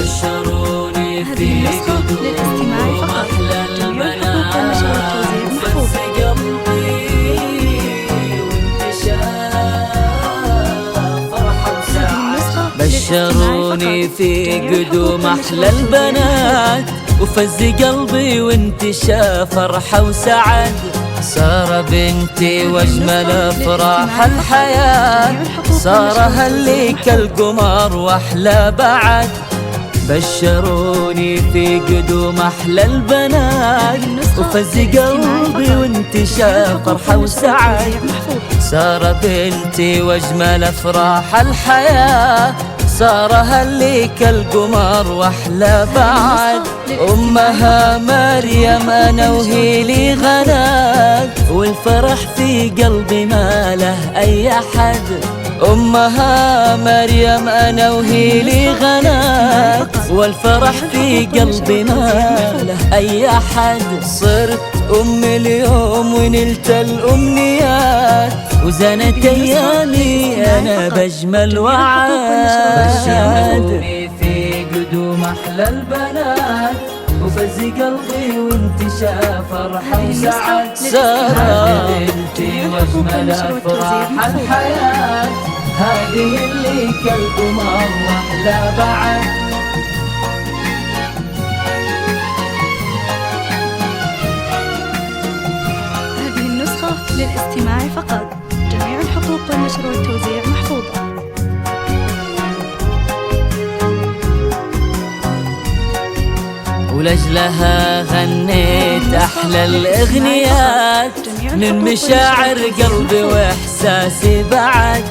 بشروني في للاستماع فقط. جميع الحقوق والنشر والتوزيع محفوظ. قلبي وانتشاف فرحة وسعادة. بشروني في قدوم أحلى البنات وفز قلبي وانتشاف فرحة وسعد. سارة بنتي واجمل افراح الحياة، سارة هليك القمر واحلى بعد. بشروني في قدوم احلى البنات وفز قلبي وانتشاف فرحة وسعد. سارة بنتي واجمل افراح الحياة، سارة هليك القمر واحلى بعد. امها مريم انا وهي لي غنات، والفرح في قلبي ما له اي احد. امها مريم انا وهي لي غنات، والفرح في قلبي ما له اي احد. صرت ام اليوم ونلت الامنيات، وزنت ايامي انا بجمل وعاد. بشروني في قدوم احلى البنات وفز قلبي وانتشاف فرحة وسعد. سارة بنتي واجمل افراح الحياة، هذه اللي كالقمر واحلى بعد. هذه النسخة للاستماع فقط. جميع الحقوق والنشر والتوزيع محفوظة. ولجلها غنيت أحلى الأغنيات من مشاعر قلبي وإحساسي بعد.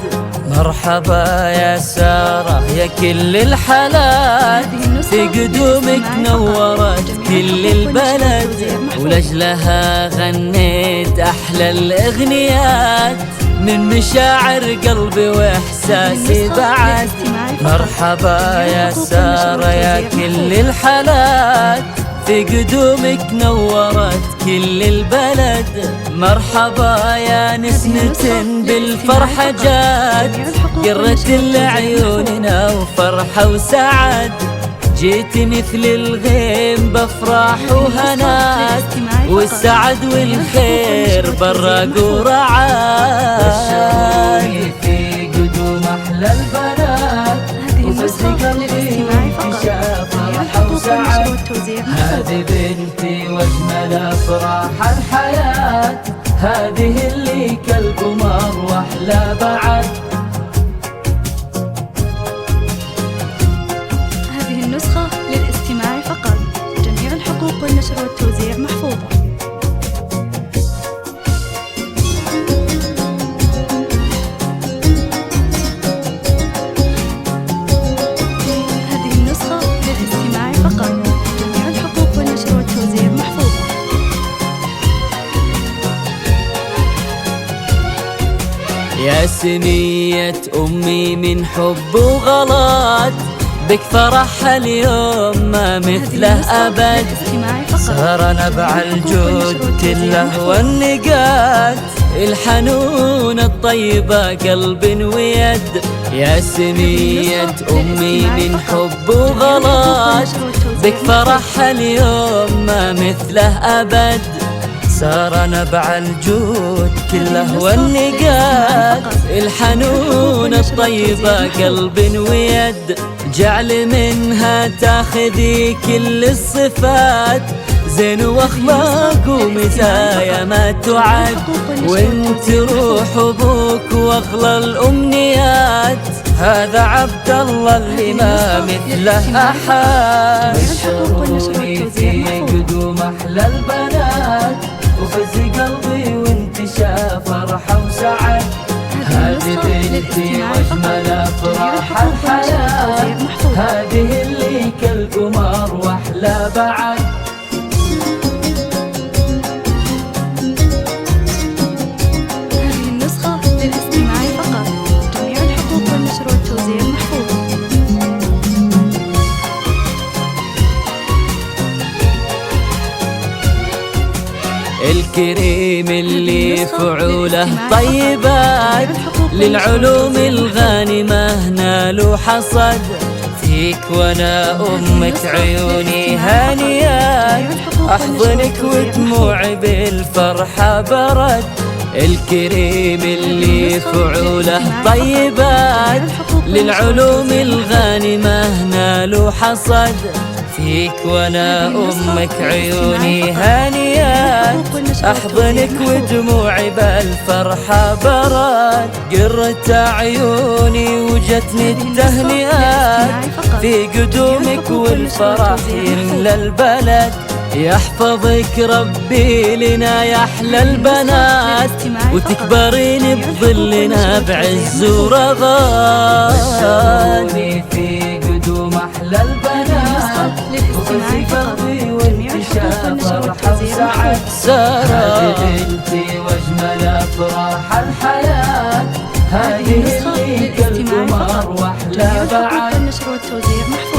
مرحبا يا سارة يا كل الحالات، في قدومك نورت كل البلد. ولجلها غنيت أحلى الأغنيات من مشاعر قلبي وإحساسي بعد. مرحبا يا سارة يا كل الحالات، في قدومك نورت كل البلد. مرحبا يا نسمة بالفرحة جات، قرت لعيوننا وفرحة وسعد. جيت مثل الغيم بافراح وهنات، والسعد والخير براق ورعاد. بشروني في قدوم احلى البنات وفز قلبي وانتشاف فرحة وسعد. هذه بنتي واجمل افراح الحياة، هذه اللي كالقمر واحلى بعد. هذه النسخة للاستماع فقط. جميع الحقوق والنشر والتوزيع محفوظة. هذه النسخة للاستماع فقط. جميع الحقوق والنشر والتوزيع محفوظة. يا سنية أمي من حب وغلط، بك فرحها اليوم ما مثله أبد. صار نبع الجود كله والنقاد، الحنون الطيبة قلب ويد. يا سنية أمي من حب وغلط، بك فرحها اليوم ما مثله أبد. صار نبع الجود كله والنقاد، الحنون الطيبة قلب ويد. جعل منها تاخذي كل الصفات، زين واخلاق ومزايا ما تعد. وانت روح ابوك واغلى الامنيات، هذا عبد الله اللي ما مثله احد. بشروني في قدوم احلى البنات وفز قلبي وانتشاف فرحة وسعد. هذه بنتي واجمل افراح الحياة، هذه اللي كالقمر واحلى بعد. هذه النسخة للاستماع فقط. جميع الحقوق والنشر والتوزيع محفوظة. الكريم اللي فعوله طيبات، للعلوم الغانمة نال وحصد. في فيك وانا امك عيوني هانيات، احضنك ودموعي بالفرحة برد. الكريم اللي فعوله طيبات، للعلوم الغانمة نال حصد. فيك وانا امك عيوني هانيات، احضنك ودموعي بالفرحة برد. قرت عيوني وجتني التهنئات، في قدومك والفرح يملى البلد. يحفظك ربي لنا يا احلى البنات، وتكبرين بظلنا بعز ورغد. في قدوم احلى البنات، وفي فضي وانتشاف فرحة وسعد. سارة بنتي واجمل افراح الحياة، هذه اللي كالقمر واحلى بعد. النشر والتوزيع محفوظ.